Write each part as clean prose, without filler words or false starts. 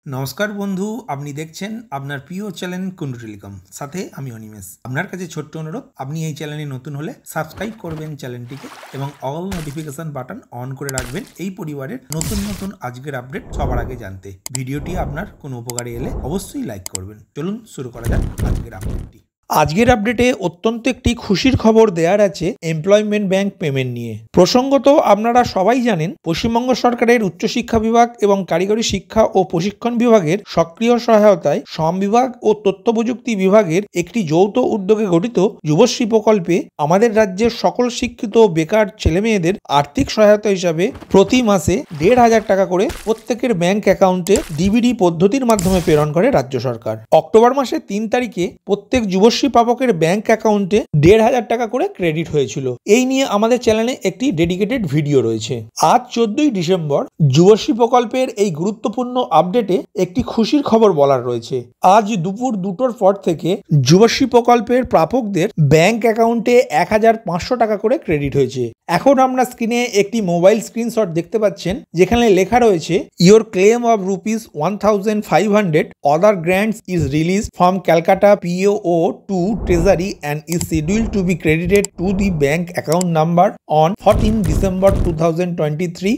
নমস্কার বন্ধু, আপনি দেখছেন আপনার প্রিয় চ্যানেল কুন্ডু টেলিকম, সাথে আমি অনিমেষ। আপনার কাছে ছোট্ট অনুরোধ, আপনি এই চ্যানেলে নতুন হলে সাবস্ক্রাইব করবেন চ্যানেলটিকে এবং অল নোটিফিকেশন বাটন অন করে রাখবেন এই পরিবারের নতুন নতুন আজকের আপডেট সবার আগে জানতে। ভিডিওটি আপনার কোনো উপকারে এলে অবশ্যই লাইক করবেন। চলুন শুরু করা যাক আজকের আপডেটটি। আজকের আপডেটে অত্যন্ত একটি খুশির খবর দেওয়ার আছে এমপ্লয়মেন্ট ব্যাংক পেমেন্ট নিয়ে। প্রসঙ্গত আপনারা সবাই জানেন, পশ্চিমবঙ্গ সরকারের উচ্চশিক্ষা বিভাগ এবং কারিগরি শিক্ষা ও প্রশিক্ষণ বিভাগের সক্রিয় সহায়তায় শ্রম বিভাগ ও তথ্য প্রযুক্তি বিভাগের একটি যৌথ উদ্যোগে গঠিত যুবশ্রী প্রকল্পে আমাদের রাজ্যের সকল শিক্ষিত বেকার ছেলেমেয়েদের আর্থিক সহায়তা হিসাবে প্রতি মাসে ১৫০০ টাকা করে প্রত্যেকের ব্যাংক অ্যাকাউন্টে ডিবিডি পদ্ধতির মাধ্যমে প্রেরণ করে রাজ্য সরকার। অক্টোবর মাসের ৩ তারিখে প্রত্যেক যুবশ্রী পাবকের ব্যাংক অ্যাকাউন্টে ১৫০০ টাকা করে ক্রেডিট হয়েছিল। এই নিয়ে আমাদের চ্যানেলে একটি ডেডিকেটেড ভিডিও রয়েছে। আজ ১৪ই ডিসেম্বর যুবশ্রী প্রকল্পের এই গুরুত্বপূর্ণ আপডেটে একটি খুশির খবর বলার রয়েছে। আজ দুপুর ২টোর পর থেকে যুবশ্রী প্রকল্পের প্রাপকদের ব্যাংক অ্যাকাউন্টে ১৫০০ টাকা করে ক্রেডিট হয়েছে। এখন আমরা স্ক্রিনে একটি মোবাইল স্ক্রিনশট দেখতে পাচ্ছেন, যেখানে লেখা রয়েছে your claim of ₹1,500 other grants is release from Calcutta POO to Treasury and is scheduled to be credited to the bank account number on 14 December 2023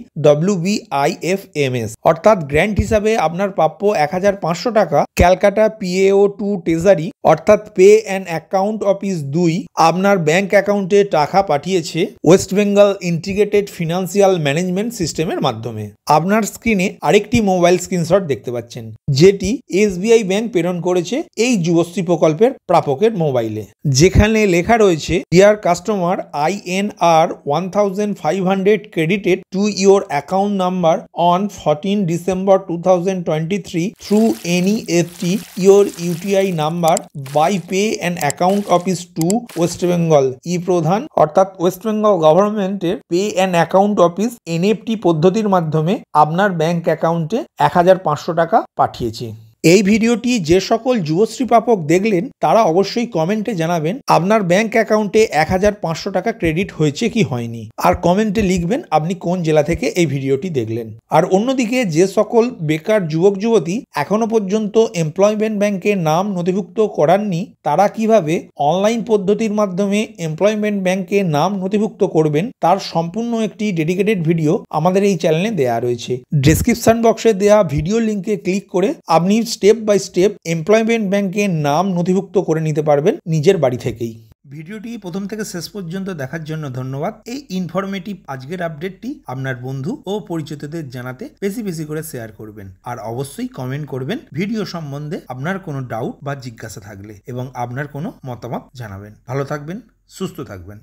WBIFMS। অর্থাৎ গ্র্যান্ট হিসাবে আপনার প্রাপ্য ১৫০০ টাকা ক্যালকাটা PAO to Treasury অর্থাৎ পে অ্যান্ড অ্যাকাউন্ট অফিস ২ আপনার bank অ্যাকাউন্টে টাকা পাঠিয়েছে West Bengal integrated financial management সিস্টেমের মাধ্যমে। আপনার স্ক্রিনে আরেকটি মোবাইল স্ক্রিনশট দেখতে পাচ্ছেন, যেটি SBI ব্যাংক প্রেরণ করেছে এই যুবশ্রী প্রকল্পের প্রাপকের মোবাইলে, যেখানে লেখা রয়েছে deer customer, INR 1,500 credited to your account number on 14 December 2023 through NEFT your UTI number by pay and account office to West Bengal প্রধান অর্থাৎ ওয়েস্ট বেঙ্গল গভর্নমেন্টের pay and account office NEFT পদ্ধতির মাধ্যমে আপনার ব্যাংক অ্যাকাউন্টে ১৫০০ টাকা পাঠিয়েছে। এই ভিডিওটি যে সকল যুবশ্রী প্রাপক দেখলেন তারা অবশ্যই কমেন্টে জানাবেন আপনার ব্যাংক অ্যাকাউন্টে ১৫০০ টাকা ক্রেডিট হয়েছে কি হয়নি, আর কমেন্টে লিখবেন আপনি কোন জেলা থেকে এই ভিডিওটি দেখলেন। আর অন্যদিকে যে সকল বেকার যুবক যুবতী এখনো পর্যন্ত এমপ্লয়মেন্ট ব্যাংকে নাম নথিভুক্ত করাননি, তারা কিভাবে অনলাইন পদ্ধতির মাধ্যমে এমপ্লয়মেন্ট ব্যাংকে নাম নথিভুক্ত করবেন তার সম্পূর্ণ একটি ডেডিকেটেড ভিডিও আমাদের এই চ্যানেলে দেওয়া রয়েছে। ডেসক্রিপশন বক্সে দেওয়া ভিডিও লিঙ্কে ক্লিক করে আপনি স্টেপ বাই স্টেপ এমপ্লয়মেন্ট ব্যাংকে নাম নথিভুক্ত করে নিতে পারবেন নিজের বাড়ি থেকেই। ভিডিওটি প্রথম থেকে শেষ পর্যন্ত দেখার জন্য ধন্যবাদ। এই ইনফরমেটিভ আজকের আপডেটটি আপনার বন্ধু ও পরিচিতদের জানাতে বেশি বেশি করে শেয়ার করবেন, আর অবশ্যই কমেন্ট করবেন ভিডিও সম্বন্ধে আপনার কোনো ডাউট বা জিজ্ঞাসা থাকলে, এবং আপনার কোনো মতামত জানাবেন। ভালো থাকবেন, সুস্থ থাকবেন।